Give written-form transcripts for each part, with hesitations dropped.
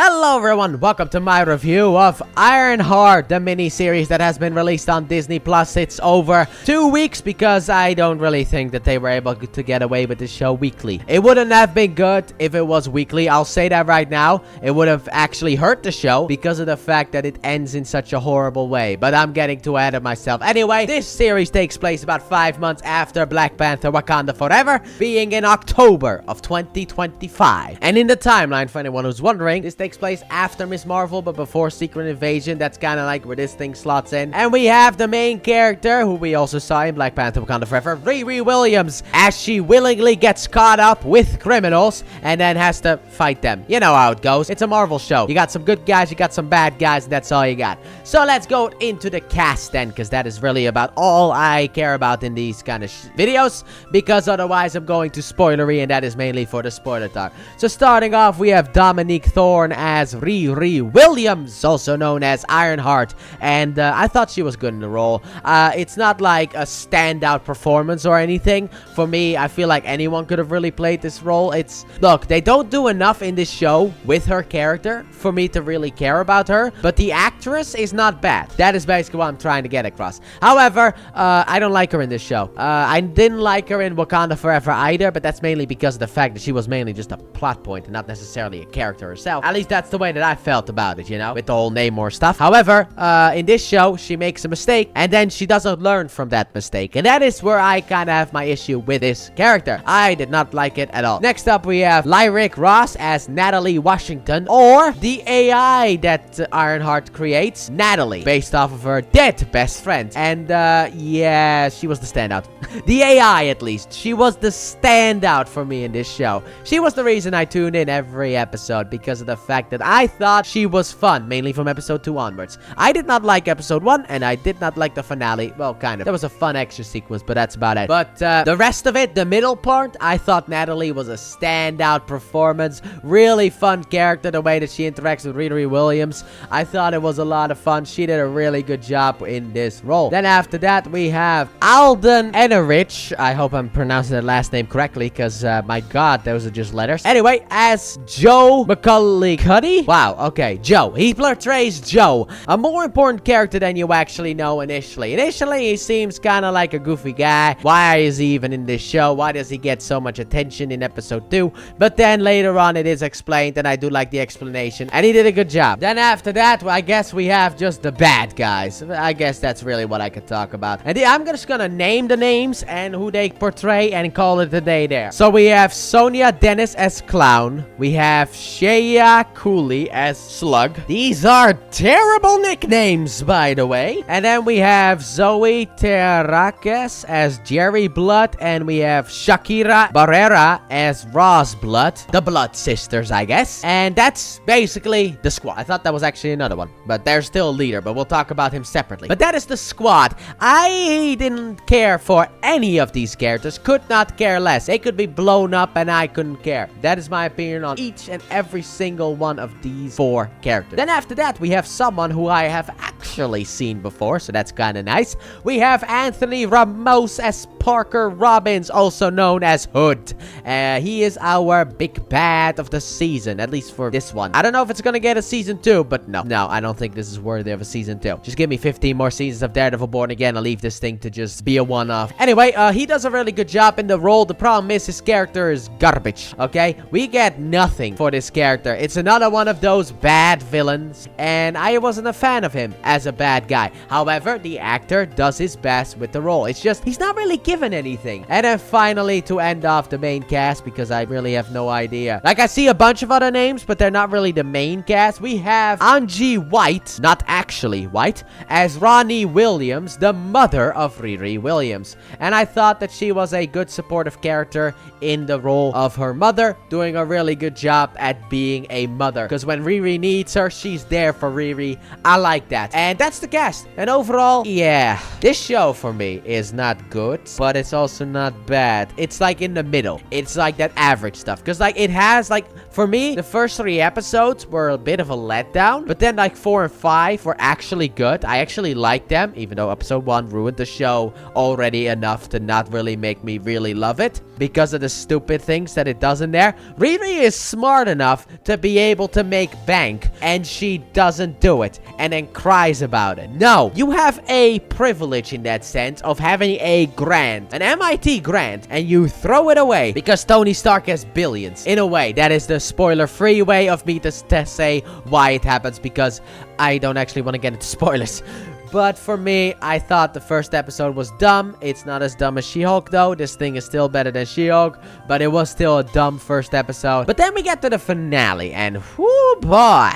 Hello everyone, welcome to my review of Ironheart, the mini-series that has been released on Disney+. It's over 2 weeks because I don't really think that they were able to get away with the show weekly. It wouldn't have been good if it was weekly, I'll say that right now. It would have actually hurt the show because of the fact that it ends in such a horrible way. But I'm getting too ahead of myself. Anyway, this series takes place about 5 months after Black Panther Wakanda Forever, being in October of 2025. And in the timeline, for anyone who's wondering, this takes place after Ms. Marvel but before Secret Invasion. That's kind of like where this thing slots in. And we have the main character who we also saw in Black Panther Wakanda Forever, Riri Williams, as she willingly gets caught up with criminals and then has to fight them. You know how it goes. It's a Marvel show. You got some good guys, you got some bad guys, and that's all you got. So let's go into the cast then, because that is really about all I care about in these kind of videos, because otherwise I'm going to spoilery, and that is mainly for the spoiler talk. So starting off, we have Dominique Thorne as Riri Williams, also known as Ironheart, and I thought she was good in the role. It's not like a standout performance or anything. For me, I feel like anyone could have really played this role. Look, they don't do enough in this show with her character for me to really care about her, but the actress is not bad. That is basically what I'm trying to get across. However, I don't like her in this show. I didn't like her in Wakanda Forever either, but that's mainly because of the fact that she was mainly just a plot point and not necessarily a character herself. At least that's the way that I felt about it, you know, with the whole Namor stuff. However, in this show, she makes a mistake, and then she doesn't learn from that mistake, and that is where I kind of have my issue with this character. I did not like it at all. Next up, we have Lyric Ross as Natalie Washington, or the AI that Ironheart creates, Natalie, based off of her dead best friend. And yeah, she was the standout. The AI, at least, she was the standout for me in this show. She was the reason I tuned in every episode, because of the fact that I thought she was fun, mainly from episode 2 onwards. I did not like episode 1, and I did not like the finale. Well, kind of. There was a fun extra sequence, but that's about it. But the rest of it, the middle part, I thought Natalie was a standout performance. Really fun character, the way that she interacts with Riri Williams. I thought it was a lot of fun. She did a really good job in this role. Then after that, we have Alden Ehrenreich. I hope I'm pronouncing the last name correctly, because my god, those are just letters. Anyway, as Joe McCully. Wow, okay, Joe. He portrays Joe, a more important character than you actually know initially. Initially, he seems kind of like a goofy guy. Why is he even in this show? Why does he get so much attention in episode 2? But then later on, it is explained, and I do like the explanation, and he did a good job. Then after that, I guess we have just the bad guys. I guess that's really what I could talk about. And I'm just gonna name the names and who they portray and call it a day there. So we have Sonia Dennis as Clown. We have Shea Cooley as Slug. These are terrible nicknames, by the way. And then we have Zoe Terraques as Jerry Blood, and we have Shakira Barrera as Ross Blood. The Blood Sisters, I guess. And that's basically the squad. I thought that was actually another one, but there's still a leader, but we'll talk about him separately. But that is the squad. I didn't care for any of these characters. Could not care less. They could be blown up and I couldn't care. That is my opinion on each and every single one of these 4 characters. Then after that, we have someone who I have actually seen before, so that's kind of nice. We have Anthony Ramos as Parker Robbins, also known as Hood. He is our big bad of the season, at least for this one. I don't know if it's gonna get a season 2, but no, I don't think this is worthy of a season 2. Just give me 15 more seasons of Daredevil Born Again and leave this thing to just be a one-off. Anyway, he does a really good job in the role. The problem is his character is garbage, okay? We get nothing for this character. It's another one of those bad villains, and I wasn't a fan of him as a bad guy. However, the actor does his best with the role. It's just, he's not really given anything. And then finally, to end off the main cast, because I really have no idea. Like, I see a bunch of other names, but they're not really the main cast. We have Angie White, not actually White, as Ronnie Williams, the mother of Riri Williams. And I thought that she was a good supportive character in the role of her mother, doing a really good job at being a mother. Because when Riri needs her, she's there for Riri. I like that. And that's the cast. And overall, yeah, this show for me is not good, but it's also not bad. It's like in the middle. It's like that average stuff. Because like it has like, for me, the first 3 episodes were a bit of a letdown, but then like 4 and 5 were actually good. I actually liked them, even though episode 1 ruined the show already enough to not really make me really love it. because of the stupid things that it does in there. Riri is smart enough to be able to make bank, and she doesn't do it and then cries about it. No, you have a privilege in that sense of having a grant, an MIT grant, and you throw it away because Tony Stark has billions. In a way, that is the spoiler-free way of me to say why it happens, because I don't actually want to get into spoilers. But for me, I thought the first episode was dumb. It's not as dumb as She-Hulk, though. This thing is still better than She-Hulk, but it was still a dumb first episode. But then we get to the finale, and whoo boy,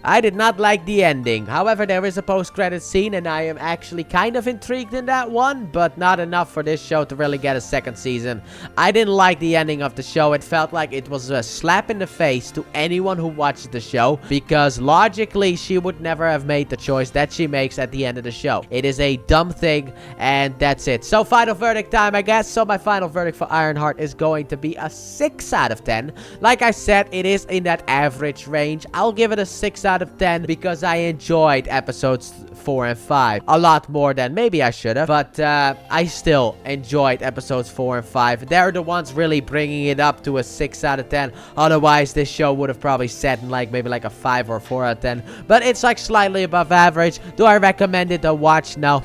I did not like the ending. However, there is a post-credit scene, and I am actually kind of intrigued in that one, but not enough for this show to really get a second season. I didn't like the ending of the show. It felt like it was a slap in the face to anyone who watched the show, because logically, she would never have made the choice that she makes at the end of the show. It is a dumb thing, and that's it. So, final verdict time, I guess. So, my final verdict for Ironheart is going to be a 6 out of 10. Like I said, it is in that average range. I'll give it a 6 out of 10 because I enjoyed episodes 4 and 5 a lot more than maybe I should have, but I still enjoyed episodes 4 and 5. They're the ones really bringing it up to a 6 out of 10. Otherwise, this show would have probably set in maybe a 5 or 4 out of 10, but it's slightly above average. Do I recommend it to watch? No,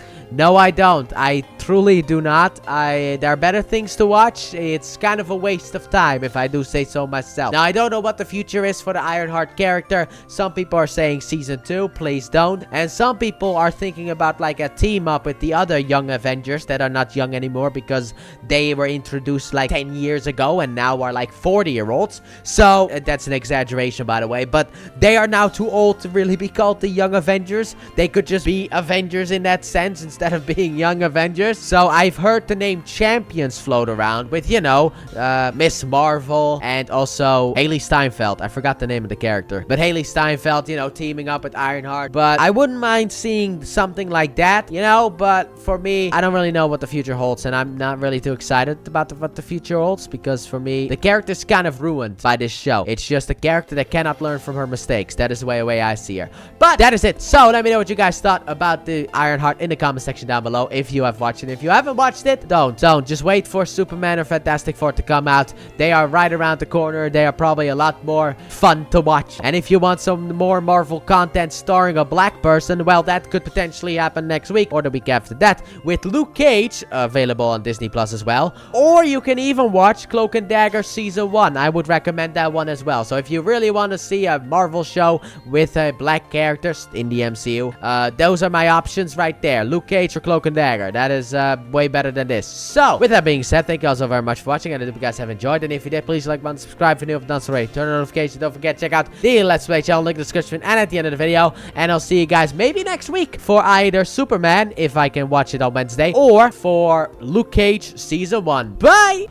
I don't. I truly do not. There are better things to watch. It's kind of a waste of time, if I do say so myself. Now, I don't know what the future is for the Ironheart character. Some people are saying season 2, please don't. And some people are thinking about a team up with the other young Avengers that are not young anymore, because they were introduced 10 years ago and now are 40-year-olds. So, that's an exaggeration, by the way, but they are now too old to really be called the young Avengers. They could just be Avengers in that sense instead of being young Avengers. So I've heard the name Champions float around with, Miss Marvel and also Haley Steinfeld. I forgot the name of the character, but Haley Steinfeld, teaming up with Ironheart. But I wouldn't mind seeing something like that, but for me, I don't really know what the future holds, and I'm not really too excited about what the future holds, because for me, the character's kind of ruined by this show. It's just a character that cannot learn from her mistakes. That is the way I see her. But that is it. So let me know what you guys thought about the Ironheart in the comment section down below if you have watched it. If you haven't watched it, don't. Just wait for Superman or Fantastic Four to come out. They are right around the corner. They are probably a lot more fun to watch. And if you want some more Marvel content starring a black person, well, that could potentially happen next week or the week after that with Luke Cage, available on Disney Plus as well. Or you can even watch Cloak and Dagger Season 1. I would recommend that one as well. So if you really want to see a Marvel show with black characters in the MCU, those are my options right there. Luke Cage or Cloak and Dagger. That is way better than this. So, with that being said, thank you all so very much for watching. I hope you guys have enjoyed. And if you did, please like button, subscribe if you're new, if not already. Turn on notifications. Don't forget, check out the Let's Play channel, link in the description and at the end of the video. And I'll see you guys maybe next week for either Superman, if I can watch it on Wednesday, or for Luke Cage Season 1. Bye!